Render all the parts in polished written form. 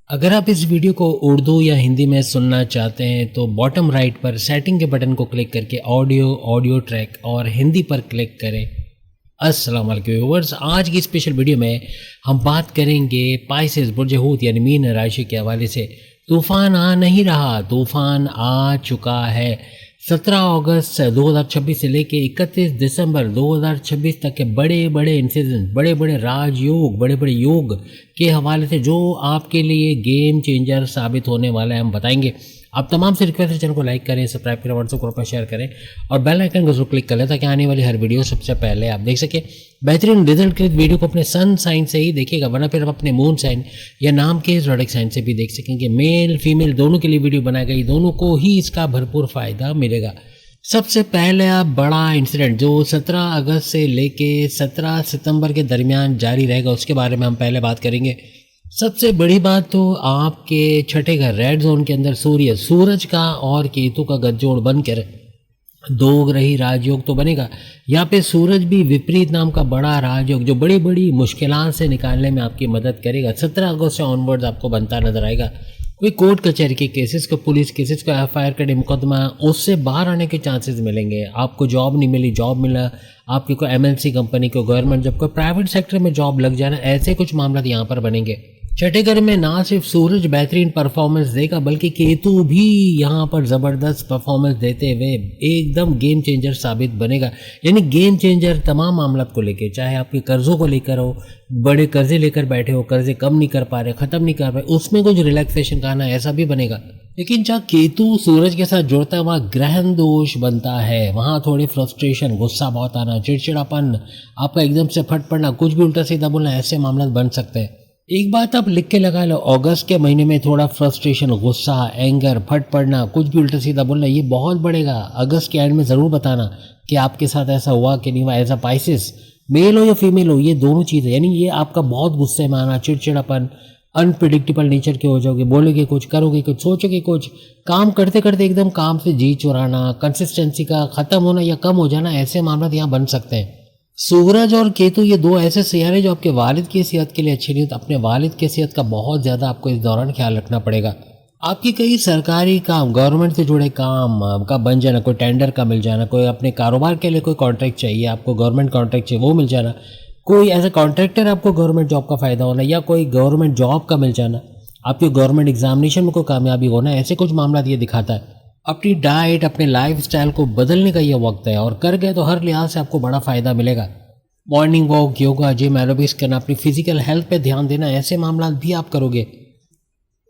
अगर आप इस वीडियो को उर्दू या हिंदी में सुनना चाहते हैं तो बॉटम राइट पर सेटिंग के बटन को क्लिक करके ऑडियो ट्रैक और हिंदी पर क्लिक करें। अस्सलाम वालेकुम व्यूअर्स, आज की स्पेशल वीडियो में हम बात करेंगे पाइसेस बुर्ज हूत यानी मीन राशि के हवाले से। तूफ़ान आ नहीं रहा, तूफ़ान आ चुका है। 17 अगस्त 2026 से लेके 31 दिसंबर 2026 तक के बड़े बड़े इंसिडेंट, बड़े बड़े राजयोग, बड़े बड़े योग के हवाले से जो आपके लिए गेम चेंजर साबित होने वाला है हम बताएंगे। आप तमाम से रिक्वेस्ट है चैनल को लाइक करें, सब्सक्राइब करें, व्हाट्सएप ग्रुप पर शेयर करें और बेल आइकन को जरूर क्लिक करें ताकि आने वाली हर वीडियो सबसे पहले आप देख सकें। बेहतरीन रिजल्ट के वीडियो को अपने सन साइन से ही देखिएगा, वरना फिर आप अपने मून साइन या नाम के ज़ोडिएक साइन से भी देख सकेंगे। मेल फीमेल दोनों के लिए वीडियो बनाई गई, दोनों को ही इसका भरपूर फ़ायदा मिलेगा। सबसे पहले बड़ा इंसिडेंट जो 17 अगस्त से लेके 17 सितंबर के दरमियान जारी रहेगा उसके बारे में हम पहले बात करेंगे। सबसे बड़ी बात तो आपके छठे घर रेड जोन के अंदर सूरज का और केतु का गठजोड़ बनकर दो ग्रही राजयोग तो बनेगा। यहाँ पे सूरज भी विपरीत नाम का बड़ा राजयोग जो बड़ी बड़ी मुश्किलात से निकालने में आपकी मदद करेगा। 17 अगस्त से ऑनवर्ड्स आपको बनता नजर आएगा। कोई कोर्ट कचहरी के केसेस को, पुलिस केसेस को, एफआईआर का मुकदमा, उससे बाहर आने के चांसेस मिलेंगे। आपको जॉब नहीं मिली, जॉब मिला, आपकी कोई एमएनसी कंपनी को, गवर्नमेंट जॉब को, प्राइवेट सेक्टर में जॉब लग जाना, ऐसे कुछ मामला यहाँ पर बनेंगे। छठे घर में ना सिर्फ सूरज बेहतरीन परफॉर्मेंस देगा बल्कि केतु भी यहाँ पर ज़बरदस्त परफॉर्मेंस देते हुए एकदम गेम चेंजर साबित बनेगा। यानी गेम चेंजर तमाम मामला को लेके, चाहे आपके कर्ज़ों को लेकर हो, बड़े कर्जे लेकर बैठे हो, कर्जे कम नहीं कर पा रहे, ख़त्म नहीं कर पाए, उसमें कुछ रिलैक्सेशन का आना ऐसा भी बनेगा। लेकिन जहाँ केतु सूरज के साथ जुड़ता है वहाँ ग्रहण दोष बनता है, वहाँ थोड़ी फ्रस्ट्रेशन, गुस्सा बहुत आना, चिड़चिड़ापन, आपका एकदम से फट पड़ना, कुछ भी उल्टा सीधा बोलना, ऐसे मामला बन सकते हैं। एक बात आप लिख के लगा लो, अगस्त के महीने में थोड़ा फ्रस्ट्रेशन, गुस्सा, एंगर, फट पड़ना, कुछ भी उल्टा सीधा बोलना ये बहुत बढ़ेगा। अगस्त के एंड में ज़रूर बताना कि आपके साथ ऐसा हुआ कि नहीं हुआ। एज अ पाइसेस मेल हो या फीमेल हो, ये दोनों चीज़ें, यानी ये आपका बहुत गुस्से में आना, चिड़चिड़ापन, अनप्रिडिक्टेबल नेचर के हो जाओगे, बोलोगे कुछ, करोगे कुछ, सोचोगे कुछ, काम करते करते एकदम काम से जी चुराना, कंसिस्टेंसी का ख़त्म होना या कम हो जाना, ऐसे मामला यहाँ बन सकते हैं। सूरज और केतु ये दो ऐसे सियारे जो आपके वालिद की सेहत के लिए अच्छे नहीं होते। अपने वालिद की सेहत का बहुत ज़्यादा आपको इस दौरान ख्याल रखना पड़ेगा। आपकी कई सरकारी काम, गवर्नमेंट से जुड़े काम का बन जाना, कोई टेंडर का मिल जाना, कोई अपने कारोबार के लिए कोई कॉन्ट्रैक्ट चाहिए आपको, गवर्नमेंट कॉन्ट्रैक्ट चाहिए वो मिल जाना, कोई ऐसा कॉन्ट्रैक्टर आपको गवर्नमेंट जॉब का फ़ायदा होना या कोई गवर्नमेंट जॉब का मिल जाना, आपके गवर्नमेंट एग्जामिनेशन में कोई कामयाबी होना, ऐसे कुछ मामला ये दिखाता है। अपनी डाइट, अपने लाइफ स्टाइल को बदलने का ये वक्त है और कर गए तो हर लिहाज से आपको बड़ा फ़ायदा मिलेगा। Morning walk, yoga, gym, aerobics करना, अपनी फिजिकल हेल्थ पे ध्यान देना, ऐसे मामला भी आप करोगे।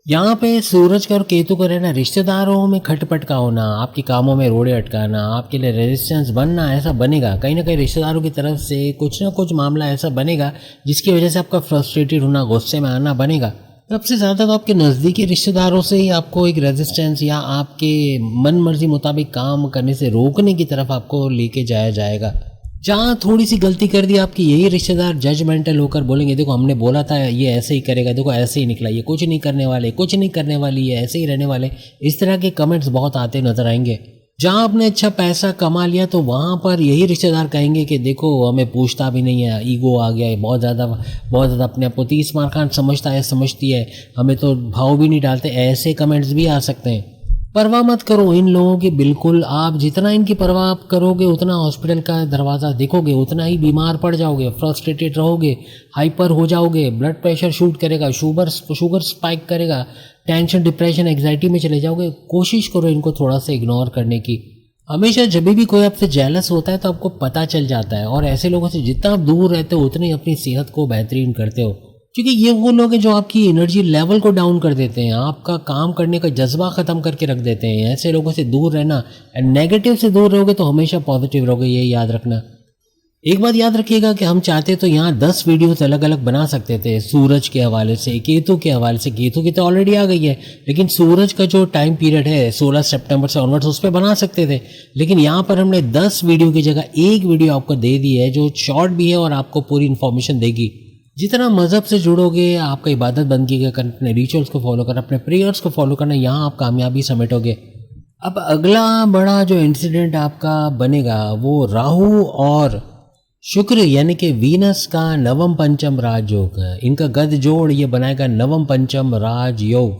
यहाँ पे सूरज का और केतु का रहना, रिश्तेदारों में खटपट का होना, आपके कामों में रोड़े अटकाना, आपके लिए रेजिस्टेंस बनना, ऐसा बनेगा। कहीं ना कहीं रिश्तेदारों की तरफ से कुछ ना कुछ मामला ऐसा बनेगा जिसकी वजह से आपका फ्रस्ट्रेटेड होना, गुस्से में आना बनेगा। सबसे ज़्यादा तो आपके नज़दीकी रिश्तेदारों से ही आपको एक रेजिस्टेंस या आपके मन मर्जी मुताबिक काम करने से रोकने की तरफ आपको लेके जाया जाएगा। जहाँ थोड़ी सी गलती कर दी आपकी, यही रिश्तेदार जजमेंटल होकर बोलेंगे देखो हमने बोला था ये ऐसे ही करेगा, देखो ऐसे ही निकला, ये कुछ नहीं करने वाले, कुछ नहीं करने वाली, ये ऐसे ही रहने वाले। इस तरह के कमेंट्स बहुत आते नजर आएंगे। जहाँ आपने अच्छा पैसा कमा लिया तो वहाँ पर यही रिश्तेदार कहेंगे कि देखो हमें पूछता भी नहीं है, ईगो आ गया है, बहुत ज़्यादा अपने आप को 30 मार खान समझता है, समझती है, हमें तो भाव भी नहीं डालते, ऐसे कमेंट्स भी आ सकते हैं। परवाह मत करो इन लोगों की बिल्कुल। आप जितना इनकी परवाह करोगे उतना हॉस्पिटल का दरवाज़ा देखोगे, उतना ही बीमार पड़ जाओगे, फ्रस्ट्रेटेड रहोगे, हाइपर हो जाओगे, ब्लड प्रेशर शूट करेगा, शुगर स्पाइक करेगा, टेंशन, डिप्रेशन, एग्जाइटी में चले जाओगे। कोशिश करो इनको थोड़ा सा इग्नोर करने की। हमेशा जब भी कोई आपसे जेलस होता है तो आपको पता चल जाता है और ऐसे लोगों से जितना आप दूर रहते हो उतनी अपनी सेहत को बेहतरीन करते हो, क्योंकि ये वो लोग हैं जो आपकी एनर्जी लेवल को डाउन कर देते हैं, आपका काम करने का जज्बा ख़त्म करके रख देते हैं। ऐसे लोगों से दूर रहना, नेगेटिव से दूर रहोगे तो हमेशा पॉजिटिव रहोगे, ये याद रखना। एक बात याद रखिएगा कि हम चाहते तो यहाँ 10 वीडियोस अलग अलग बना सकते थे, सूरज के हवाले से, केतु के हवाले से। केतु की तो ऑलरेडी आ गई है, लेकिन सूरज का जो टाइम पीरियड है 16 सितंबर से ऑनवर्ड्स, उस पर बना सकते थे। लेकिन यहाँ पर हमने 10 वीडियो की जगह एक वीडियो आपको दे दी है जो शॉर्ट भी है और आपको पूरी इन्फॉर्मेशन देगी। जितना मज़हब से जुड़ोगे, आपका इबादत बंदगी का करना, अपने रिचुअल्स को फॉलो करना, अपने प्रेयर्स को फॉलो करना, यहाँ आप कामयाबी समेटोगे। अब अगला बड़ा जो इंसिडेंट आपका बनेगा वो राहु और शुक्र यानी कि वीनस का नवम पंचम राजयोग है, इनका गद जोड़ ये बनाएगा नवम पंचम राजयोग।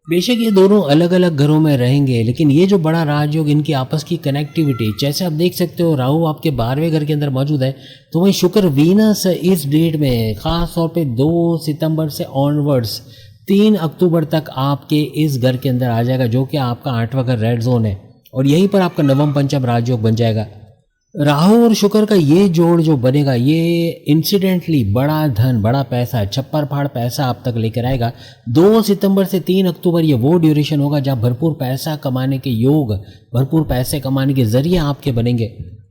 बेशक ये दोनों अलग अलग घरों में रहेंगे, लेकिन ये जो बड़ा राजयोग इनकी आपस की कनेक्टिविटी, जैसे आप देख सकते हो राहु आपके 12वें घर के अंदर मौजूद है, तो वहीं शुक्र वीनस इस डेट में खास तौर पे 2 सितंबर से ऑनवर्ड्स 3 अक्टूबर तक आपके इस घर के अंदर आ जाएगा, जो कि आपका 8वां घर रेड जोन है, और यहीं पर आपका नवम पंचम राजयोग बन जाएगा। राहु और शुक्र का ये जोड़ जो बनेगा, ये इंसिडेंटली बड़ा धन, बड़ा पैसा, छप्पर फाड़ पैसा आप तक लेकर आएगा। 2 सितंबर से 3 अक्टूबर ये वो ड्यूरेशन होगा जब भरपूर पैसा कमाने के योग, भरपूर पैसे कमाने के जरिए आपके बनेंगे।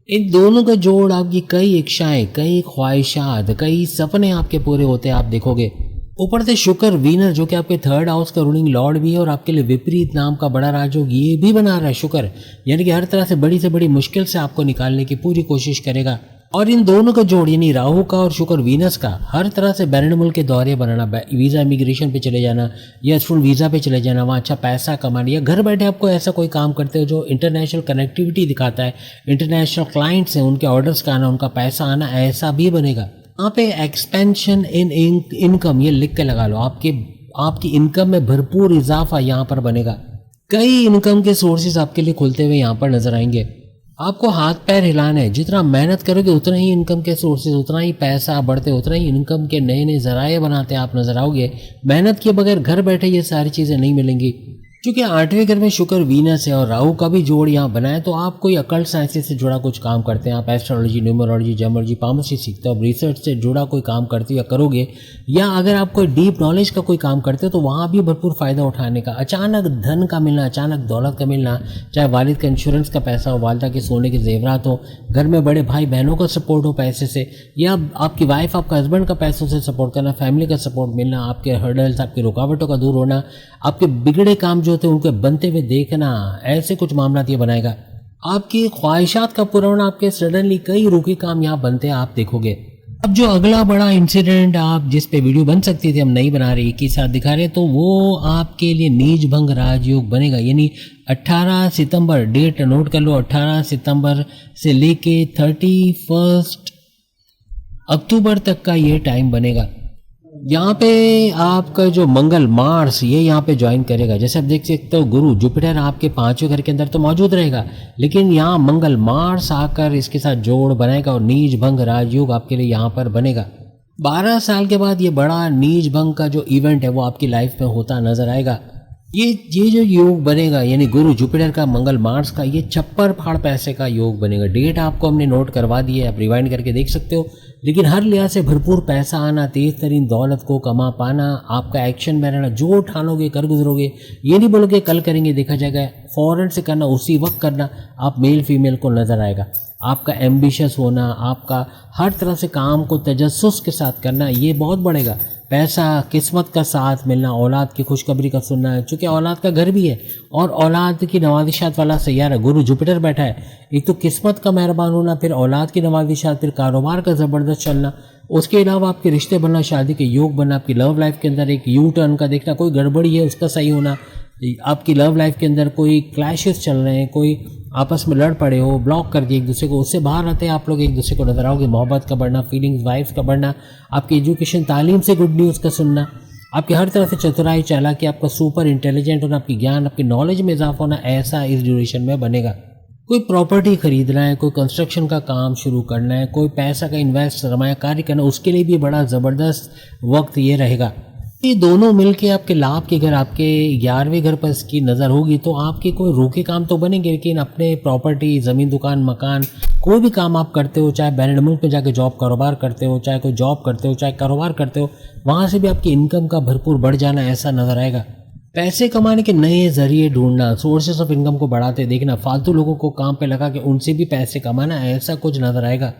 इन दोनों का जोड़ आपकी कई इच्छाएं, कई ख्वाहिशात, कई सपने आपके पूरे होते आप देखोगे। ऊपर से शुक्र वीनस जो कि आपके 3rd हाउस का रूलिंग लॉर्ड भी है और आपके लिए विपरीत नाम का बड़ा राजयोग ये भी बना रहा है शुक्र, यानी कि हर तरह से बड़ी मुश्किल से आपको निकालने की पूरी कोशिश करेगा। और इन दोनों का जोड़ यानी राहु का और शुक्र वीनस का हर तरह से बैरन मुल्क के दौरे बनाना, वीज़ा इमिग्रेशन पे चले जाना या स्टूडेंट वीज़ा पे चले जाना, वहाँ अच्छा पैसा कमाना, या घर बैठे आपको ऐसा कोई काम करते हो जो इंटरनेशनल कनेक्टिविटी दिखाता है, इंटरनेशनल क्लाइंट्स हैं उनके ऑर्डर्स का आना, उनका पैसा आना, ऐसा भी बनेगा। यहाँ पे एक्सपेंशन इन इनकम ये लिख के लगा लो, आपकी इनकम में भरपूर इजाफा यहाँ पर बनेगा। कई इनकम के सोर्सेज आपके लिए खुलते हुए यहाँ पर नजर आएंगे। आपको हाथ पैर हिलाना है, जितना मेहनत करोगे उतना ही इनकम के सोर्सेज, उतना ही पैसा बढ़ते, उतना ही इनकम के नए नए जराए बनाते आप नजर आओगे। मेहनत किए बगैर घर बैठे ये सारी चीज़ें नहीं मिलेंगी। क्योंकि 8वें घर में शुक्र वीनस है और राहु का भी जोड़ यहाँ बना है, तो आप कोई अकल्ट साइंसेस से जुड़ा कुछ काम करते हैं, आप एस्ट्रोलॉजी, न्यूमरोलॉजी, जमोलॉजी, पामोसी सीखते हो, आप रिसर्च से जुड़ा कोई काम करते हो या करोगे, या अगर आप कोई डीप नॉलेज का कोई काम करते हो तो वहाँ भी भरपूर फ़ायदा उठाने का, अचानक धन का मिलना, अचानक दौलत का मिलना, चाहे वालिद का इंश्योरेंस का पैसा हो, वालदा के सोने के जेवरात हो, घर में बड़े भाई बहनों का सपोर्ट हो पैसे से, या आपकी वाइफ आपका हस्बैंड का पैसों से सपोर्ट करना, फैमिली का सपोर्ट मिलना, आपके हर्डल्स, आपकी रुकावटों का दूर होना, आपके बिगड़े काम जो होते हैं उनके बनते हुए देखना, ऐसे कुछ मामला ये बनाएगा। आपकी ख्वाहिशात का पूरा होना, आपके सडनली कई रुके काम यहाँ बनते हैं आप देखोगे। अब जो अगला बड़ा इंसिडेंट आप जिस पे वीडियो बन सकती थी हम नहीं बना रहे, एक ही साथ दिखा रहे, तो वो आपके लिए नीच भंग राजयोग बनेगा। यानी 18 सितंबर, डेट नोट कर लो, 18 सितंबर से लेके 31 अक्टूबर तक का ये टाइम बनेगा। यहाँ पे आपका जो मंगल, मार्स, ये यहाँ पे ज्वाइन करेगा। जैसे आप देख सकते हो गुरु, जुपिटर आपके 5वें घर के अंदर तो मौजूद रहेगा, लेकिन यहाँ मंगल, मार्स आकर इसके साथ जोड़ बनाएगा और नीच भंग राजयोग आपके लिए यहाँ पर बनेगा। 12 साल के बाद ये बड़ा नीच भंग का जो इवेंट है वो आपकी लाइफ में होता नजर आएगा। ये जो योग बनेगा यानी गुरु, जुपिटर का, मंगल, मार्स का, ये छप्पर फाड़ पैसे का योग बनेगा। डेट आपको हमने नोट करवा दी है, आप रिवाइंड करके देख सकते हो। लेकिन हर लिहाज से भरपूर पैसा आना, तेज तरीन दौलत को कमा पाना, आपका एक्शन में रहना, जो ठानोगे कर गुजरोगे, ये नहीं बोलोगे कल करेंगे देखा जाएगा, फौरन से करना, उसी वक्त करना, आप मेल फीमेल को नजर आएगा। आपका एम्बिशियस होना, आपका हर तरह से काम को तजस्सुस के साथ करना, ये बहुत बढ़ेगा। पैसा, किस्मत का साथ मिलना, औलाद की खुशखबरी का सुनना है, चूँकि औलाद का घर भी है और औलाद की नवाजिशात वाला सैयारा गुरु जुपिटर बैठा है। एक तो किस्मत का मेहरबान होना, फिर औलाद की नवाजिशात, फिर कारोबार का ज़बरदस्त चलना, उसके अलावा आपके रिश्ते बनना, शादी के योग बनना, आपकी लव लाइफ के अंदर एक यू टर्न का देखना, कोई गड़बड़ी है उसका सही होना, आपकी लव लाइफ के अंदर कोई क्लैशेस चल रहे हैं, कोई आपस में लड़ पड़े हो, ब्लॉक कर दिए एक दूसरे को, उससे बाहर आते हैं आप लोग एक दूसरे को नजर आओगे। मोहब्बत का बढ़ना, फीलिंग्स, वाइफ्स का बढ़ना, आपकी एजुकेशन, तालीम से गुड न्यूज़ का सुनना, आपकी हर तरह से चतुराई, चालाकी, आपका सुपर इंटेलिजेंट होना, आपकी ज्ञान, आपकी नॉलेज में इजाफा होना, ऐसा इस ड्यूरेशन में बनेगा। कोई प्रॉपर्टी खरीदना है, कोई कंस्ट्रक्शन का काम शुरू करना है, कोई पैसा का इन्वेस्ट, सरमाया कार्य करना, उसके लिए भी बड़ा ज़बरदस्त वक्त ये रहेगा। ये दोनों मिलके आपके लाभ के घर, आपके 11वें घर पर इसकी नज़र होगी तो आपके कोई रोके काम तो बनेंगे, लेकिन अपने प्रॉपर्टी, ज़मीन, दुकान, मकान, कोई भी काम आप करते हो, चाहे बैरन मुल्क में जाके जॉब कारोबार करते हो, चाहे कोई जॉब करते हो, चाहे कारोबार करते हो, वहाँ से भी आपकी इनकम का भरपूर बढ़ जाना ऐसा नज़र आएगा। पैसे कमाने के नए जरिए ढूंढना, सोर्सेस ऑफ इनकम को बढ़ाते देखना, फालतू लोगों को काम पे लगा के उनसे भी पैसे कमाना, ऐसा कुछ नज़र आएगा।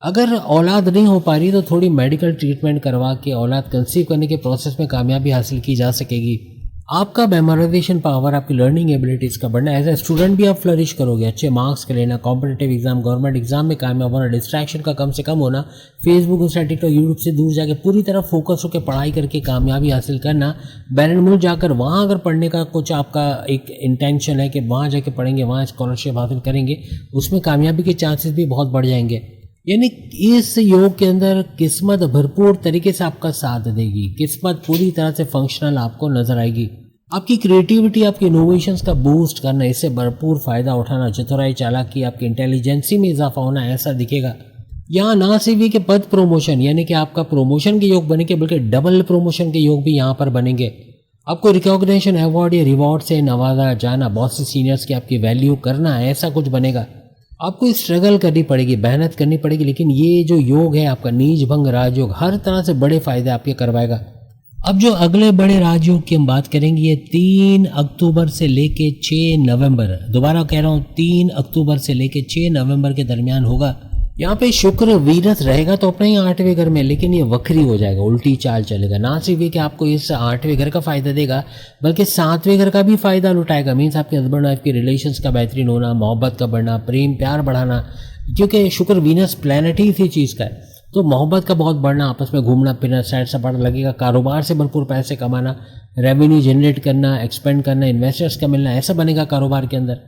अगर औलाद नहीं हो पा रही तो थोड़ी मेडिकल ट्रीटमेंट करवा के औलाद कंसीव करने के प्रोसेस में कामयाबी हासिल की जा सकेगी। आपका मेमोराइजेशन पावर, आपकी लर्निंग एबिलिटीज़ का बढ़ना, एज ए स्टूडेंट भी आप फ्लरिश करोगे, अच्छे मार्क्स का लेना, कॉम्पिटिटिव एग्जाम, गवर्नमेंट एग्जाम में कामयाब होना, डिस्ट्रैक्शन का कम से कम होना, फेसबुक, इंस्टा, टिकटॉक, यूट्यूब से दूर जाके पूरी तरह फोकस होकर पढ़ाई करके कामयाबी हासिल करना। बैरन मुल्क जाकर वहाँ अगर पढ़ने का कुछ आपका एक इंटेंशन है कि वहाँ जाके पढ़ेंगे, वहाँ स्कॉलरशिप हासिल करेंगे, उसमें कामयाबी के चांसेस भी बहुत बढ़ जाएंगे। यानी इस योग के अंदर किस्मत भरपूर तरीके से आपका साथ देगी, किस्मत पूरी तरह से फंक्शनल आपको नजर आएगी। आपकी क्रिएटिविटी, आपकी इनोवेशंस का बूस्ट करना, इससे भरपूर फायदा उठाना, चतुराई चालाकी, आपकी इंटेलिजेंसी में इजाफा होना, ऐसा दिखेगा। यहाँ ना सिर्फ ये कि पद प्रमोशन यानी कि आपका प्रमोशन के योग बनेंगे, बल्कि डबल प्रमोशन के योग भी यहाँ पर बनेंगे। आपको रिकॉग्निशन, अवार्ड या रिवॉर्ड से नवाजा जाना, बॉस से सीनियर्स की आपकी वैल्यू करना, ऐसा कुछ बनेगा। आपको स्ट्रगल करनी पड़ेगी, मेहनत करनी पड़ेगी, लेकिन ये जो योग है आपका नीच भंग राजयोग, हर तरह से बड़े फायदे आपके करवाएगा। अब जो अगले बड़े राजयोग की हम बात करेंगे, ये 3 अक्टूबर से लेके 6 नवंबर, दोबारा कह रहा हूँ 3 अक्टूबर से लेके 6 नवंबर के दरमियान होगा। यहाँ पे शुक्र वीनस रहेगा तो अपने ही 8वें घर में, लेकिन ये वक्री हो जाएगा, उल्टी चाल चलेगा। ना सिर्फ ये कि आपको इस 8वें घर का फायदा देगा, बल्कि 7वें घर का भी फायदा लुटाएगा। मीन्स आपके हस्बैंड वाइफ के रिलेशंस का बेहतरीन होना, मोहब्बत का बढ़ना, प्रेम प्यार बढ़ाना, क्योंकि शुक्र वीनस प्लैनेट ही इसी चीज़ का है। तो मोहब्बत का बहुत बढ़ना, आपस में घूमना फिरना, सैर सपाटा लगेगा। कारोबार से भरपूर पैसे कमाना, रेवेन्यू जनरेट करना, एक्सपेंड करना, इन्वेस्टर्स का मिलना, ऐसा बनेगा कारोबार के अंदर।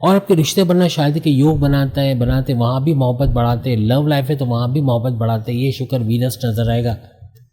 और आपके रिश्ते बनना, शादी के योग बनाते वहाँ भी मोहब्बत बढ़ाते, लव लाइफ है तो वहाँ भी मोहब्बत बढ़ाते, ये शुक्र वीनस नजर आएगा।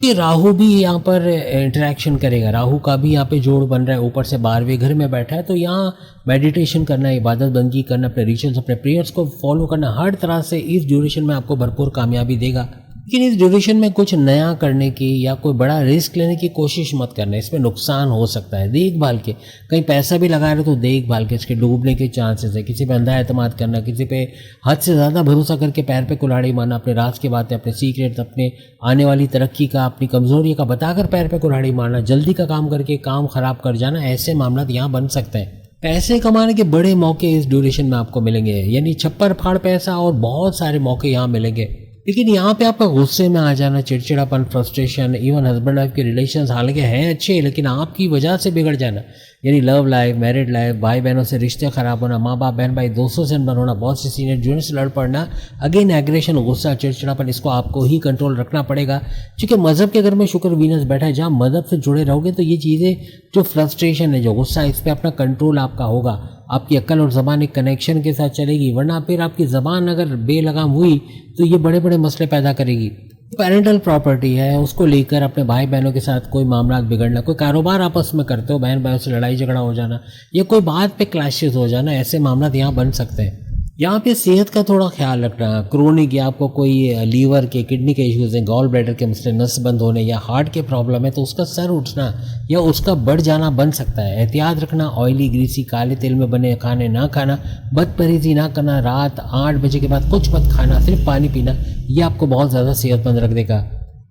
ये राहु भी यहाँ पर इंटरेक्शन करेगा, राहु का भी यहाँ पे जोड़ बन रहा है, ऊपर से 12वें घर में बैठा है। तो यहाँ मेडिटेशन करना, इबादत बंदगी करना, अपने रिचुअल्स, अपने प्रेयर्स को फॉलो करना, हर तरह से इस ड्यूरेशन में आपको भरपूर कामयाबी देगा। लेकिन इस ड्यूरेशन में कुछ नया करने की या कोई बड़ा रिस्क लेने की कोशिश मत करना, इसमें नुकसान हो सकता है। देखभाल के, कहीं पैसा भी लगा रहे तो देखभाल के, इसके डूबने के चांसेस है। किसी पे अंधा एतमाद करना, किसी पे हद से ज़्यादा भरोसा करके पैर पे कुल्हाड़ी मारना, अपने राज की बातें, अपने सीक्रेट, अपने आने वाली तरक्की का, अपनी कमजोरी का बताकर पैर पे कुल्हाड़ी मारना, जल्दी का काम करके काम खराब कर जाना, ऐसे मामला यहाँ बन सकते हैं। पैसे कमाने के बड़े मौके इस ड्यूरेशन में आपको मिलेंगे, यानी छप्पर फाड़ पैसा और बहुत सारे मौके यहाँ मिलेंगे। लेकिन यहाँ पे आपका गुस्से में आ जाना, चिड़चिड़ापन, फ्रस्ट्रेशन, इवन हस्बैंड वाइफ के रिलेशंस हालांकि हैं अच्छे, लेकिन आपकी वजह से बिगड़ जाना, यानी लव लाइफ, मैरिड लाइफ, भाई बहनों से रिश्ते खराब होना, माँ बाप बहन भाई दोस्तों से अनबन होना, बहुत सी सीनियर जूनियर से लड़ पड़ना, अगेन एग्रेशन, गुस्सा, चिड़चिड़ापन, इसको आपको ही कंट्रोल रखना पड़ेगा। क्योंकि मजहब के घर में शुक्र वीनस बैठा है, जहाँ मजहब से जुड़े रहोगे तो ये चीज़ें, जो फ्रस्ट्रेशन है, जो गुस्सा, इस पर अपना कंट्रोल आपका होगा। आपकी अक्ल और ज़बान एक कनेक्शन के साथ चलेगी, वरना फिर आपकी ज़बान अगर बेलगाम हुई तो ये बड़े बड़े मसले पैदा करेगी। पेरेंटल प्रॉपर्टी है, उसको लेकर अपने भाई बहनों के साथ कोई मामला बिगड़ना, कोई कारोबार आपस में करते हो, बहन भाइयों से लड़ाई झगड़ा हो जाना, या कोई बात पे क्लैशेस हो जाना, ऐसे मामला यहाँ बन सकते हैं। यहाँ पे सेहत का थोड़ा ख्याल रखना, क्रोनिक या आपको कोई लीवर के, किडनी के इश्यूज हैं, गॉल ब्लैडर के मसले, नस बंद होने या हार्ट के प्रॉब्लम है तो उसका सर उठना या उसका बढ़ जाना बन सकता है। एहतियात रखना, ऑयली, ग्रीसी, काले तेल में बने खाने ना खाना, बदपरहेजी ना करना, रात 8 बजे के बाद कुछ मत खाना, सिर्फ पानी पीना, ये आपको बहुत ज़्यादा सेहतमंद रख देगा।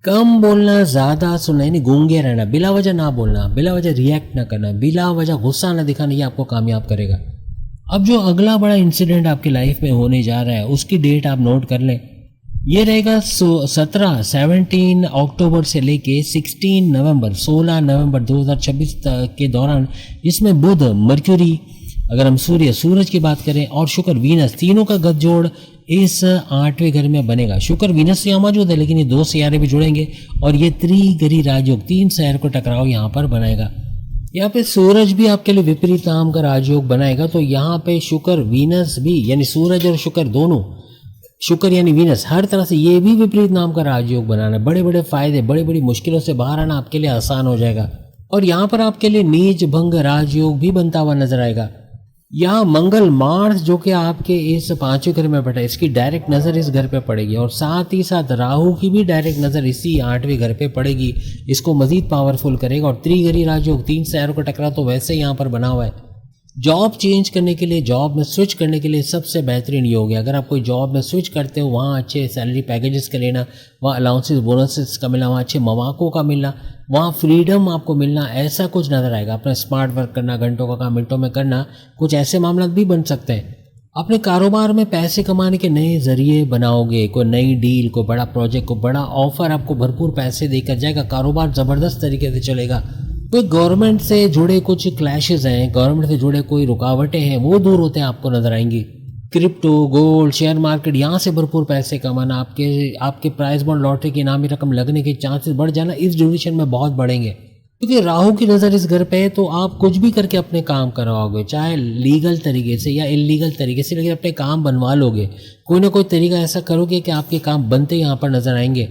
कम बोलना, ज़्यादा सुनना, यानी गूंगे रहना, बिला वजह ना बोलना, बिला वजह रिएक्ट ना करना, बिला वजह गुस्सा ना दिखाना, ये आपको कामयाब करेगा। अब जो अगला बड़ा इंसिडेंट आपकी लाइफ में होने जा रहा है उसकी डेट आप नोट कर लें। ये रहेगा 17 अक्टूबर से लेके 16 नवंबर 16 नवंबर 2026 के दौरान, जिसमें बुध, मर्क्यूरी, अगर हम सूरज की बात करें, और शुक्र वीनस, तीनों का गठजोड़ इस 8वें घर में बनेगा। शुक्र वीनस यहाँ मौजूद है, लेकिन ये 2 सियारे भी जुड़ेंगे और ये त्रिगरी राजयोग, 3 शहर को टकराव यहाँ पर बनाएगा। यहाँ पे सूरज भी आपके लिए विपरीत नाम का राजयोग बनाएगा। तो यहाँ पे शुक्र वीनस भी, यानी सूरज और शुक्र दोनों, शुक्र यानी वीनस, हर तरह से ये भी विपरीत नाम का राजयोग बनाना, बड़े बड़े फायदे, बड़ी बड़ी मुश्किलों से बाहर आना आपके लिए आसान हो जाएगा। और यहाँ पर आपके लिए नीच भंग राजयोग भी बनता हुआ नजर आएगा। यहाँ मंगल, मार्स, जो कि आपके इस 5वें घर में बैठा है, इसकी डायरेक्ट नज़र इस घर पे पड़ेगी, और साथ ही साथ राहु की भी डायरेक्ट नज़र इसी 8वें घर पे पड़ेगी, इसको मजीद पावरफुल करेगा। और त्रिगरी राजयोग, 3 शहरों का टकरा तो वैसे यहाँ पर बना हुआ है। जॉब चेंज करने के लिए, जॉब में स्विच करने के लिए सबसे बेहतरीन योग है। अगर आप कोई जॉब में स्विच करते हो, वहाँ अच्छे सैलरी पैकेजेस का लेना, वहाँ अलाउंसेस बोनसेस का मिलना, वहाँ अच्छे मौक़ों का मिलना, वहाँ फ्रीडम आपको मिलना, ऐसा कुछ नज़र आएगा। अपना स्मार्ट वर्क करना, घंटों का काम मिनटों में करना, कुछ ऐसे मामला भी बन सकते हैं। अपने कारोबार में पैसे कमाने के नए जरिए बनाओगे, कोई नई डील, कोई बड़ा प्रोजेक्ट, कोई बड़ा ऑफर आपको भरपूर पैसे देकर जाएगा, कारोबार ज़बरदस्त तरीके से चलेगा। कोई गवर्नमेंट से जुड़े कुछ क्लैशेस हैं, गवर्नमेंट से जुड़े कोई रुकावटें हैं, वो दूर होते हैं आपको नजर आएंगी। क्रिप्टो, गोल्ड, शेयर मार्केट, यहाँ से भरपूर पैसे कमाना, आपके प्राइज बॉन्ड, लॉटरी की इनामी रकम लगने के चांसेस बढ़ जाना, इस ड्यूरेशन में बहुत बढ़ेंगे। क्योंकि राहु की नज़र इस घर पे है तो आप कुछ भी करके अपने काम करवाओगे, चाहे लीगल तरीके से या इलीगल तरीके से, लेकिन अपने काम बनवा लोगे। कोई ना कोई तरीका ऐसा करोगे कि आपके काम बनते यहाँ पर नज़र आएंगे।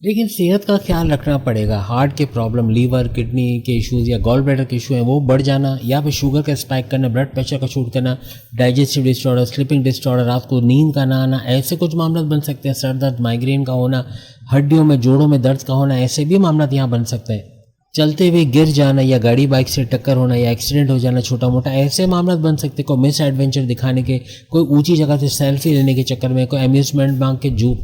लेकिन सेहत का ख्याल रखना पड़ेगा। हार्ट के प्रॉब्लम, लीवर किडनी के इश्यूज़ या गॉल ब्लैडर के इशू हैं वो बढ़ जाना, या फिर शुगर का स्पाइक करना, ब्लड प्रेशर का शूट करना, डाइजेस्टिव डिसऑर्डर, स्लीपिंग डिसऑर्डर, रात को नींद का ना आना, ऐसे कुछ मामला बन सकते हैं। सर दर्द, माइग्रेन का होना, हड्डियों में जोड़ों में दर्द का होना, ऐसे भी मामला यहाँ बन सकते हैं। चलते हुए गिर जाना या गाड़ी बाइक से टक्कर होना या एक्सीडेंट हो जाना छोटा मोटा, ऐसे मामला बन सकते। कोई मिस एडवेंचर दिखाने के, कोई ऊंची जगह से सेल्फी लेने के चक्कर में, कोई अम्यूजमेंट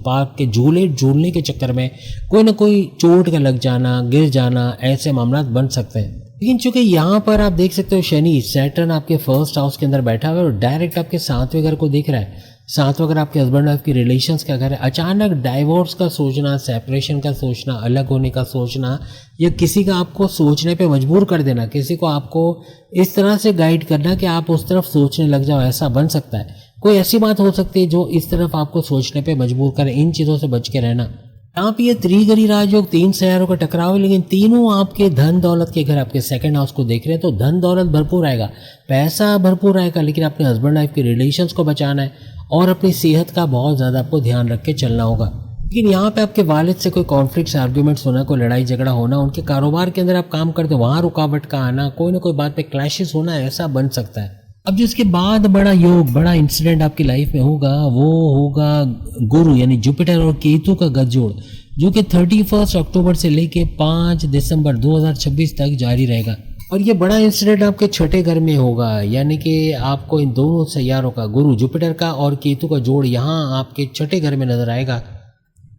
पार्क के झूले झूलने के चक्कर में कोई ना कोई चोट का लग जाना, गिर जाना, ऐसे मामला बन सकते हैं। लेकिन चूंकि यहाँ पर आप देख सकते हो शनि सैटर्न आपके फर्स्ट हाउस के अंदर बैठा हुआ है और डायरेक्ट आपके 7वें घर को देख रहा है। 7वां घर आपके हस्बैंड वाइफ की रिलेशंस का घर है। अचानक डाइवोर्स का सोचना, सेपरेशन का सोचना, अलग होने का सोचना, या किसी का आपको सोचने पे मजबूर कर देना, किसी को आपको इस तरह से गाइड करना कि आप उस तरफ सोचने लग जाओ, ऐसा बन सकता है। कोई ऐसी बात हो सकती है जो इस तरफ आपको सोचने पे मजबूर करे। इन चीज़ों से बच के रहना। यहाँ पे ये त्रिगरी राजयोग, 3 सैयारों का टकराव है, लेकिन तीनों आपके धन दौलत के घर आपके सेकंड हाउस को देख रहे हैं, तो धन दौलत भरपूर आएगा, पैसा भरपूर आएगा। लेकिन अपने हस्बैंड वाइफ के रिलेशंस को बचाना है और अपनी सेहत का बहुत ज़्यादा आपको ध्यान रख के चलना होगा। लेकिन यहाँ पे आपके वालिद से कोई कॉन्फ्लिक्ट्स, आर्ग्यूमेंट्स होना, कोई लड़ाई झगड़ा होना, उनके कारोबार के अंदर आप काम करते हो वहाँ रुकावट का आना, कोई ना कोई बात पे क्लैशेस होना, ऐसा बन सकता है। अब जिसके बाद बड़ा योग, बड़ा इंसिडेंट आपकी लाइफ में होगा वो होगा गुरु यानी जुपिटर और केतु का गठजोड़, जो कि 31 अक्टूबर से लेके 5 दिसंबर 2026 तक जारी रहेगा। और ये बड़ा इंसिडेंट आपके छठे घर में होगा, यानी कि आपको इन दोनों सैयारों का, गुरु जुपिटर का और केतु का जोड़ यहाँ आपके छठे घर में नजर आएगा।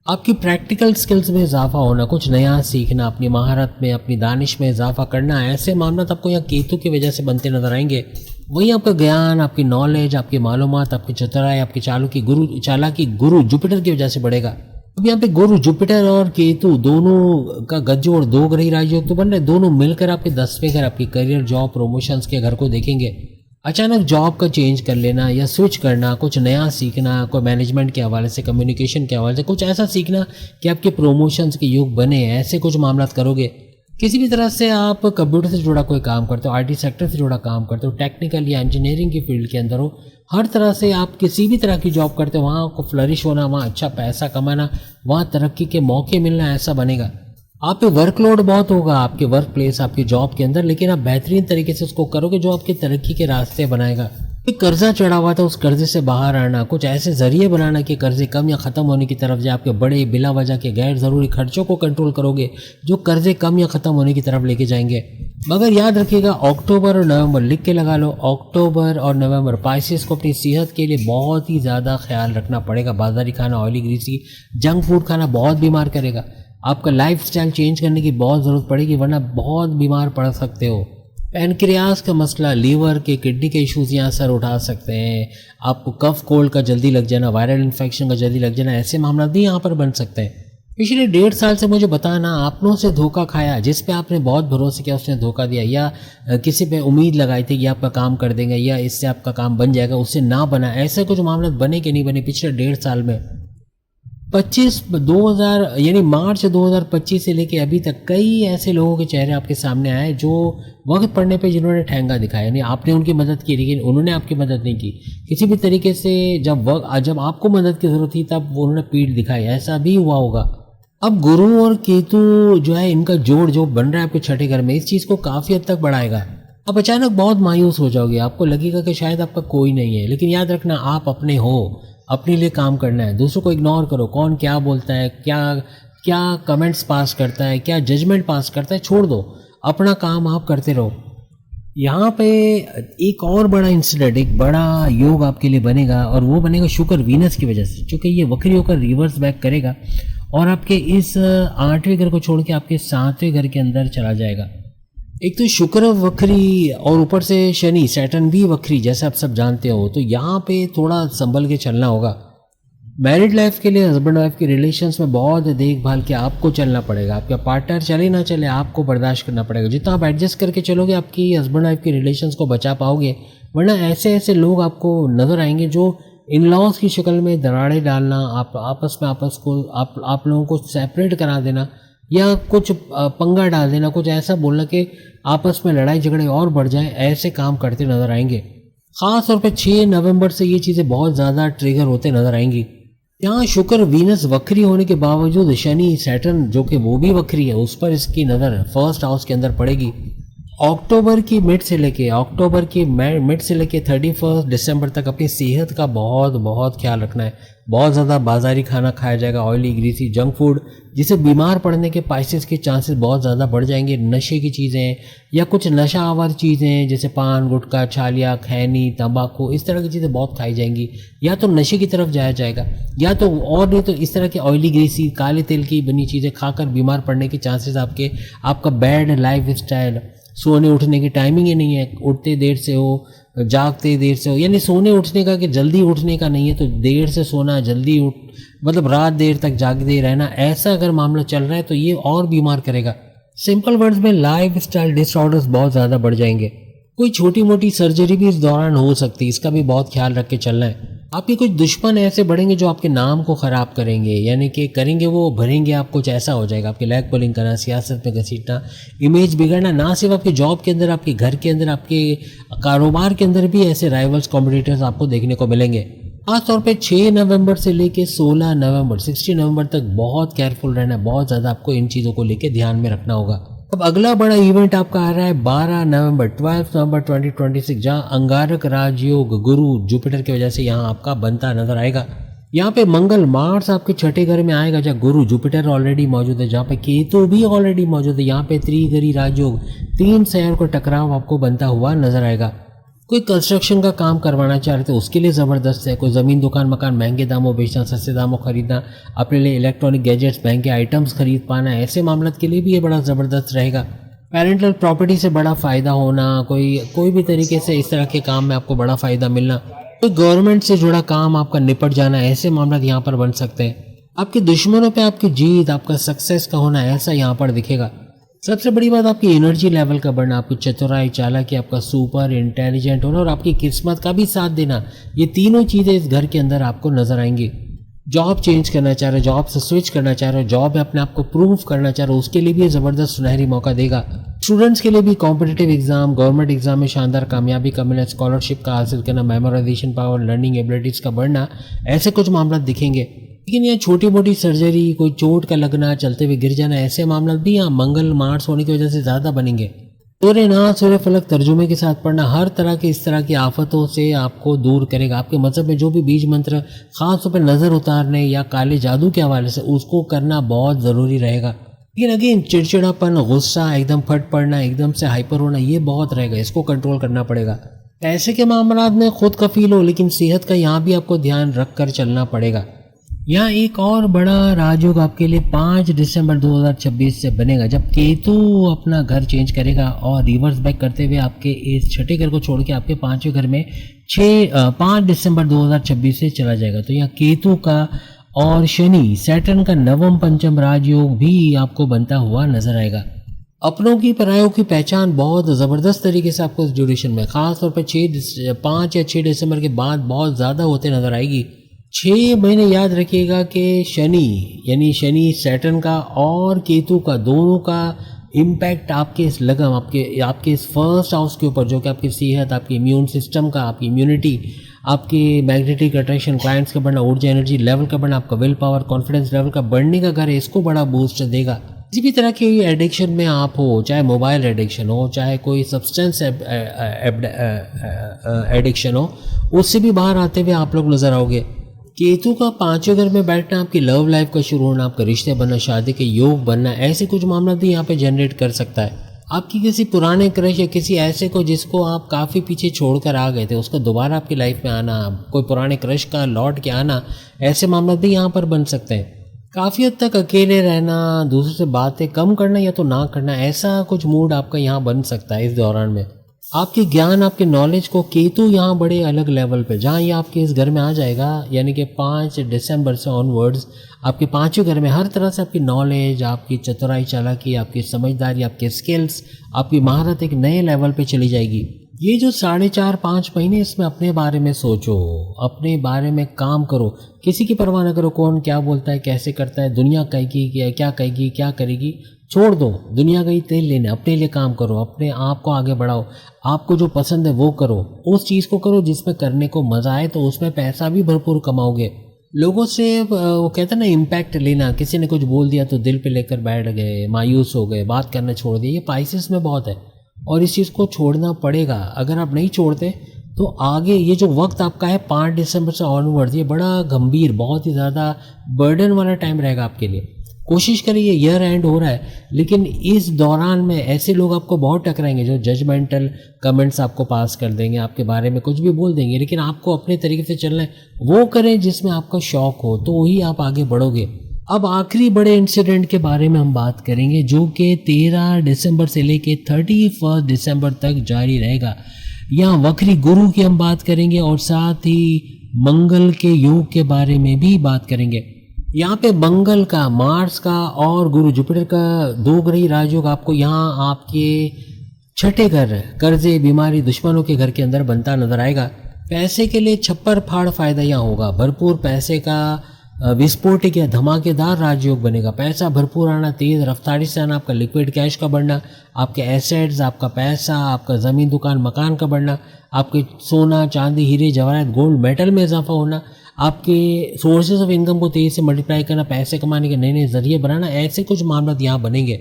आपकी प्रैक्टिकल स्किल्स में इजाफा होना, कुछ नया सीखना, अपनी महारत में, अपनी दानिश में इजाफा करना, ऐसे मामला आपको यहाँ केतु की वजह से बनते नजर आएंगे। वही आपका ज्ञान, आपकी नॉलेज, आपकी मालूमात, आपकी चतुराई, आपकी चालाकी गुरु जुपिटर की वजह से बढ़ेगा। अब यहाँ पे गुरु जुपिटर और केतु दोनों का गठजोड़, 2 ग्रही राजयोग तो बन रहे, दोनों मिलकर आपके 10वें घर, आपकी करियर, जॉब, प्रमोशंस के घर को देखेंगे। अचानक जॉब का चेंज कर लेना या स्विच करना, कुछ नया सीखना, कोई मैनेजमेंट के हवाले से, कम्युनिकेशन के हवाले से कुछ ऐसा सीखना कि आपके प्रमोशंस के योग बने, ऐसे कुछ मामला करोगे। किसी भी तरह से आप कंप्यूटर से जुड़ा कोई काम करते हो, आईटी सेक्टर से जुड़ा काम करते हो, टेक्निकल या इंजीनियरिंग की फील्ड के अंदर हो, हर तरह से आप किसी भी तरह की जॉब करते हो, वहाँ आपको फ्लरिश होना, वहाँ अच्छा पैसा कमाना, वहाँ तरक्की के मौके मिलना, ऐसा बनेगा। आप पे वर्कलोड बहुत होगा आपके वर्क प्लेस, आपकी जॉब के अंदर, लेकिन आप बेहतरीन तरीके से उसको करोगे जो आपकी तरक्की के रास्ते बनाएगा। कोई कर्जा चढ़ा हुआ था, उस कर्जे से बाहर आना, कुछ ऐसे जरिए बनाना कि कर्जे कम या ख़त्म होने की तरफ जाए। आपके बड़े बिला वजह के गैर ज़रूरी खर्चों को कंट्रोल करोगे जो कर्जे कम या ख़त्म होने की तरफ लेके जाएंगे। मगर याद रखिएगा, अक्टूबर और नवंबर लिख के लगा लो, अक्टूबर और नवंबर पाइसेस को अपनी सेहत के लिए बहुत ही ज़्यादा ख्याल रखना पड़ेगा। बाजारी खाना, ऑयली ग्रीसी, जंक फूड खाना बहुत बीमार करेगा। आपका लाइफस्टाइल चेंज करने की बहुत ज़रूरत पड़ेगी, वरना बहुत बीमार पड़ सकते हो। पैनक्रियास का मसला, लीवर के, किडनी के इश्यूज़ यहाँ असर उठा सकते हैं। आपको कफ कोल्ड का जल्दी लग जाना, वायरल इन्फेक्शन का जल्दी लग जाना, ऐसे मामला भी यहाँ पर बन सकते हैं। पिछले 1.5 साल से मुझे बताना, आपनों से धोखा खाया, जिस पे आपने बहुत भरोसे किया उसने धोखा दिया, या किसी पे उम्मीद लगाई थी कि आपका काम कर देंगे या इससे आपका काम बन जाएगा, उससे ना बना, ऐसे कुछ मामला बने कि नहीं बने पिछले 1.5 साल में। 2000 यानी मार्च 2025 से लेके अभी तक कई ऐसे लोगों के चेहरे आपके सामने आए जो वक्त पड़ने पे जिन्होंने ठेंगा दिखाया, यानी आपने उनकी मदद की लेकिन उन्होंने आपकी मदद नहीं की किसी भी तरीके से। जब आपको मदद की ज़रूरत थी तब उन्होंने पीठ दिखाई, ऐसा भी हुआ होगा। अब गुरु और केतु जो है, इनका जोड़ जो बन रहा है आपके छठे घर में, इस चीज़ को काफ़ी हद तक बढ़ाएगा। अब अचानक बहुत मायूस हो जाओगे, आपको लगेगा कि शायद आपका कोई नहीं है, लेकिन याद रखना आप अपने हो, अपने लिए काम करना है। दूसरों को इग्नोर करो, कौन क्या बोलता है, क्या कमेंट्स पास करता है, क्या जजमेंट पास करता है, छोड़ दो, अपना काम आप करते रहो। यहाँ पे एक और बड़ा इंसिडेंट, एक बड़ा योग आपके लिए बनेगा, और वो बनेगा शुक्र वीनस की वजह से, क्योंकि ये वक्री होकर रिवर्स बैक करेगा और आपके इस 8वें घर को छोड़ के आपके 7वें घर के अंदर चला जाएगा। एक तो शुक्र वक्री और ऊपर से शनि सैटर्न भी वक्री, जैसे आप सब जानते हो, तो यहाँ पे थोड़ा संभल के चलना होगा। मैरिड लाइफ के लिए हस्बैंड वाइफ के रिलेशंस में बहुत देखभाल के आपको चलना पड़ेगा। आपका पार्टनर चले ना चले, आपको बर्दाश्त करना पड़ेगा। जितना आप एडजस्ट करके चलोगे आपकी हस्बैंड वाइफ के रिलेशंस को बचा पाओगे, वरना ऐसे ऐसे लोग आपको नज़र आएंगे जो इन लॉज की शक्ल में दरारें डालना, आप लोगों को सेपरेट करा देना, या कुछ पंगा डाल देना, कुछ ऐसा बोलना कि आपस में लड़ाई झगड़े और बढ़ जाए, ऐसे काम करते नजर आएंगे। ख़ास तौर पे 6 नवंबर से ये चीज़ें बहुत ज़्यादा ट्रिगर होते नजर आएंगी। यहाँ शुक्र वीनस वक्री होने के बावजूद शनि सैटर्न जो कि वो भी वक्री है, उस पर इसकी नज़र फर्स्ट हाउस के अंदर पड़ेगी। अक्टूबर की मिड से लेके 31 दिसंबर तक अपनी सेहत का बहुत बहुत ख्याल रखना है। बहुत ज़्यादा बाजारी खाना खाया जाएगा, ऑयली ग्रीसी जंक फूड, जिससे बीमार पड़ने के पाइसेस के चांसेस बहुत ज़्यादा बढ़ जाएंगे। नशे की चीज़ें या कुछ नशा आवर चीज़ें जैसे पान, गुटखा, छालिया, खैनी, तंबाकू, इस तरह की चीज़ें बहुत खाई जाएंगी। या तो नशे की तरफ जाया जाएगा, या तो और नहीं तो इस तरह के ऑयली ग्रीसी काले तेल की बनी चीज़ें खाकर बीमार पड़ने के चांसेस आपका बैड लाइफ स्टाइल, सोने उठने की टाइमिंग ही नहीं है, उठते देर से हो, जागते देर से हो, यानी सोने उठने का कि जल्दी उठने का नहीं है, तो देर से सोना, जल्दी उठ, मतलब रात देर तक जागते रहना, ऐसा अगर मामला चल रहा है तो ये और बीमार करेगा। सिंपल वर्ड्स में लाइफ स्टाइल डिसऑर्डर्स बहुत ज़्यादा बढ़ जाएंगे। कोई छोटी मोटी सर्जरी भी इस दौरान हो सकती है, इसका भी बहुत ख्याल रख के चलना है। आपके कुछ दुश्मन ऐसे बढ़ेंगे जो आपके नाम को ख़राब करेंगे, यानी कि करेंगे वो भरेंगे आप, कुछ ऐसा हो जाएगा। आपकी लैग पुलिंग करना, सियासत में घसीटना, इमेज बिगड़ना, ना सिर्फ आपके जॉब के अंदर, आपके घर के अंदर, आपके कारोबार के अंदर भी ऐसे राइवल्स कॉम्पिटिटर्स आपको देखने को मिलेंगे। खासतौर पे 6 नवंबर से लेके 16 नवंबर 16 नवंबर तक बहुत केयरफुल रहना है, बहुत ज़्यादा आपको इन चीज़ों को लेके ध्यान में रखना होगा। अब अगला बड़ा इवेंट आपका आ रहा है 12 नवंबर 2026, जहां अंगारक राजयोग गुरु जुपिटर की वजह से यहाँ आपका बनता नजर आएगा। यहाँ पे मंगल मार्स आपके छठे घर में आएगा, जहाँ गुरु जुपिटर ऑलरेडी मौजूद है, जहाँ पे केतु भी ऑलरेडी मौजूद है। यहाँ पे त्रिगरी राजयोग, 3 शहर को टकराव आपको बनता हुआ नजर आएगा। कोई कंस्ट्रक्शन का काम करवाना चाह रहे थे उसके लिए ज़बरदस्त है। कोई ज़मीन, दुकान, मकान महंगे दामों बेचना, सस्ते दामों खरीदना, अपने लिए इलेक्ट्रॉनिक गैजेट्स, महंगे आइटम्स खरीद पाना, ऐसे मामलों के लिए भी ये बड़ा ज़बरदस्त रहेगा। पेरेंटल प्रॉपर्टी से बड़ा फ़ायदा होना, कोई भी तरीके से इस तरह के काम में आपको बड़ा फ़ायदा मिलना, कोई गवर्नमेंट से जुड़ा काम आपका निपट जाना, ऐसे मामला यहाँ पर बन सकते हैं। आपके दुश्मनों पे आपकी जीत, आपका सक्सेस का होना, ऐसा यहाँ पर दिखेगा। सबसे बड़ी बात आपकी एनर्जी लेवल का बढ़ना, आपकी चतुराई, चालाकी, आपका सुपर इंटेलिजेंट होना और आपकी किस्मत का भी साथ देना, ये तीनों चीज़ें इस घर के अंदर आपको नजर आएंगी। जॉब चेंज करना चाह रहे हो, जॉब से स्विच करना चाह रहे हो, जॉब में अपने आप को प्रूव करना चाह रहे हो, उसके लिए भी ये ज़बरदस्त सुनहरी मौका देगा। स्टूडेंट्स के लिए भी कॉम्पिटिटिव एग्जाम, गवर्नमेंट एग्जाम में शानदार कामयाबी का मिलना, स्कॉलरशिप का हासिल करना, मेमोराइजेशन पावर, लर्निंग एबिलिटीज़ का बढ़ना, ऐसे कुछ मामला दिखेंगे। लेकिन यह छोटी मोटी सर्जरी, कोई चोट का लगना, चलते हुए गिर जाना, ऐसे मामला भी यहाँ मंगल मार्स होने की वजह से ज़्यादा बनेंगे। सूर्य नाथ, सूर्य फलक तर्जुमे के साथ पढ़ना हर तरह की इस तरह की आफतों से आपको दूर करेगा। आपके मजहब में जो भी बीज मंत्र, खास तौर पर नज़र उतारने या काले जादू के हवाले से, उसको करना बहुत ज़रूरी रहेगा। लेकिन अगेन चिड़चिड़ापन, गुस्सा, एकदम फट पड़ना, एकदम से हाइपर होना, ये बहुत रहेगा, इसको कंट्रोल करना पड़ेगा। पैसे के मामला में खुद कफील हो, लेकिन सेहत का यहाँ भी आपको ध्यान रख कर चलना पड़ेगा। यहाँ एक और बड़ा राजयोग आपके लिए 5 दिसंबर 2026 से बनेगा, जब केतु अपना घर चेंज करेगा और रिवर्स बैक करते हुए आपके इस छठे घर को छोड़ के आपके 5वें घर में 5 दिसंबर 2026 से चला जाएगा। तो यहाँ केतु का और शनि सैटर्न का नवम पंचम राजयोग भी आपको बनता हुआ नजर आएगा। अपनों की परायों की पहचान बहुत ज़बरदस्त तरीके से आपको इस ड्यूरेशन में, खास तौर पर 5 या 6 दिसंबर के बाद बहुत ज़्यादा होते नजर आएगी। 6 महीने याद रखिएगा कि शनि सैटर्न का और केतु का, दोनों का इम्पैक्ट आपके इस लगम, आपके इस फर्स्ट हाउस के ऊपर, जो कि आपकी सेहत, आपकी इम्यून सिस्टम का, आपकी इम्यूनिटी, आपकी मैग्नेटिक अट्रैक्शन, क्लाइंट्स का बढ़ना, ऊर्जा एनर्जी लेवल का बढ़ना, आपका विल पावर, कॉन्फिडेंस लेवल का बढ़ने का घर है, इसको बड़ा बूस्ट देगा। किसी भी तरह की एडिक्शन में आप हो, चाहे मोबाइल एडिक्शन हो, चाहे कोई सब्सटेंस एडिक्शन हो, उससे भी बाहर आते हुए आप लोग नजर आओगे। केतु का 5वें घर में बैठना आपकी लव लाइफ का शुरू होना, आपका रिश्ते बनना, शादी के योग बनना, ऐसे कुछ मामला भी यहाँ पे जनरेट कर सकता है। आपकी किसी पुराने क्रश या किसी ऐसे को जिसको आप काफ़ी पीछे छोड़कर आ गए थे, उसका दोबारा आपकी लाइफ में आना, कोई पुराने क्रश का लौट के आना, ऐसे मामला भी यहाँ पर बन सकते हैं। काफ़ी हद तक अकेले रहना, दूसरों से बातें कम करना या तो ना करना, ऐसा कुछ मूड आपका यहाँ बन सकता है इस दौरान में। आपके ज्ञान, आपके नॉलेज को केतु यहाँ बड़े अलग लेवल पे, जहाँ ये आपके इस घर में आ जाएगा, यानी कि 5 दिसंबर से ऑनवर्ड्स आपके 5वें घर में हर तरह से आपकी नॉलेज, आपकी चतुराई चालाकी, आपकी समझदारी, आपके स्किल्स, आपकी महारत एक नए लेवल पे चली जाएगी। ये जो 4.5-5 महीने इसमें अपने बारे में सोचो, अपने बारे में काम करो, किसी की परवाह ना करो कौन क्या बोलता है, कैसे करता है, दुनिया कहेगी क्या कहेगी, क्या करेगी, छोड़ दो। दुनिया गई तेल लेने, अपने लिए काम करो, अपने आप को आगे बढ़ाओ, आपको जो पसंद है वो करो, उस चीज़ को करो जिसमें करने को मज़ा आए, तो उसमें पैसा भी भरपूर कमाओगे। लोगों से वो कहते हैं ना इम्पैक्ट लेना, किसी ने कुछ बोल दिया तो दिल पे लेकर बैठ गए, मायूस हो गए, बात करना छोड़ दिया, ये पाइसेस में बहुत है और इस चीज़ को छोड़ना पड़ेगा। अगर आप नहीं छोड़ते तो आगे ये जो वक्त आपका है 5 दिसंबर से ऑनवर्ड, ये बड़ा गंभीर, बहुत ही ज़्यादा बर्डन वाला टाइम रहेगा आपके लिए। कोशिश करिए, ईयर एंड हो रहा है, लेकिन इस दौरान में ऐसे लोग आपको बहुत टकराएंगे जो जजमेंटल कमेंट्स आपको पास कर देंगे, आपके बारे में कुछ भी बोल देंगे, लेकिन आपको अपने तरीके से चलना है, वो करें जिसमें आपका शौक हो, तो ही आप आगे बढ़ोगे। अब आखिरी बड़े इंसिडेंट के बारे में हम बात करेंगे जो कि 13 दिसंबर से लेके 31 दिसंबर तक जारी रहेगा। यहाँ वक्री गुरु की हम बात करेंगे और साथ ही मंगल के योग के बारे में भी बात करेंगे। यहाँ पे मंगल का, मार्स का और गुरु जुपिटर का 2 ग्रही राजयोग आपको यहाँ आपके छठे घर, कर्जे, बीमारी, दुश्मनों के घर के अंदर बनता नजर आएगा। पैसे के लिए छप्पर फाड़ फायदा यहाँ होगा, भरपूर पैसे का विस्फोटक या धमाकेदार राजयोग बनेगा। पैसा भरपूर आना, तेज रफ्तारी से आना, आपका लिक्विड कैश का बढ़ना, आपके एसेट्स, आपका पैसा, आपका ज़मीन दुकान मकान का बढ़ना, आपके सोना चांदी हीरे जवाहरात गोल्ड मेटल में इजाफा होना, आपके सोर्सेज ऑफ इनकम को तेज़ी से मल्टीप्लाई करना, पैसे कमाने के नए नए जरिए बनाना, ऐसे कुछ मामला यहाँ बनेंगे।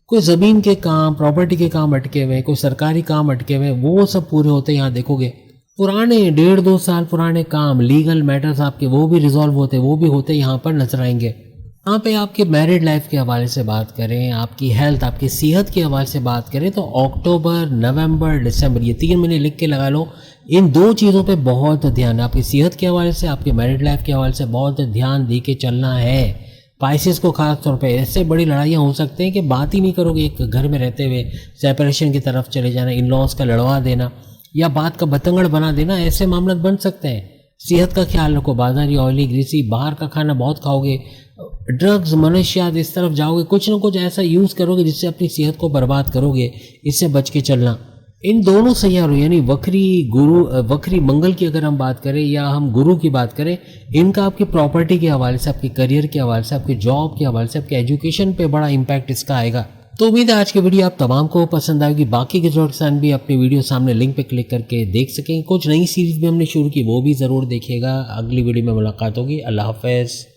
कोई ज़मीन के काम, प्रॉपर्टी के काम अटके हुए, कोई सरकारी काम अटके हुए, वो सब पूरे होते यहाँ देखोगे। पुराने 1.5-2 साल पुराने काम, लीगल मैटर्स आपके, वो भी रिजॉल्व होते, वो भी होते यहाँ पर नजर आएंगे। यहाँ पे आपके मैरिड लाइफ के हवाले से बात करें, आपकी हेल्थ, आपकी सेहत के हवाले से बात करें, तो अक्टूबर, नवंबर, दिसंबर, ये 3 महीने लिख के लगा लो। इन 2 चीज़ों पे बहुत ध्यान, आपकी सेहत के हवाले से, आपके मैरिड लाइफ के हवाले से बहुत ध्यान दे के चलना है। पाइसेस को खास तौर पे ऐसे बड़ी लड़ाइयाँ हो सकते हैं कि बात ही नहीं करोगे, एक घर में रहते हुए सेपरेशन की तरफ चले जाना, इन लॉज का लड़वा देना या बात का बतंगड़ बना देना, ऐसे मामले बन सकते हैं। सेहत का ख्याल रखो, बाजारी, ऑयली, ग्रीसी, बाहर का खाना बहुत खाओगे, ड्रग्स, मनशियात, इस तरफ जाओगे, कुछ ना कुछ ऐसा यूज़ करोगे जिससे अपनी सेहत को बर्बाद करोगे, इससे बच के चलना। इन दोनों सैयारों यानी वक्री गुरु, वक्री मंगल की अगर हम बात करें या हम गुरु की बात करें, इनका आपकी प्रॉपर्टी के हवाले से, आपके करियर के हवाले से, आपके जॉब के हवाले से, आपके एजुकेशन पे बड़ा इंपैक्ट इसका आएगा। तो उम्मीद है आज की वीडियो आप तमाम को पसंद आएगी। बाकी के जो किसान भी अपनी वीडियो सामने लिंक पे क्लिक करके देख सकें। कुछ नई सीरीज भी हमने शुरू की, वो भी ज़रूर देखिएगा। अगली वीडियो में मुलाकात होगी। अल्लाह हाफ़िज़।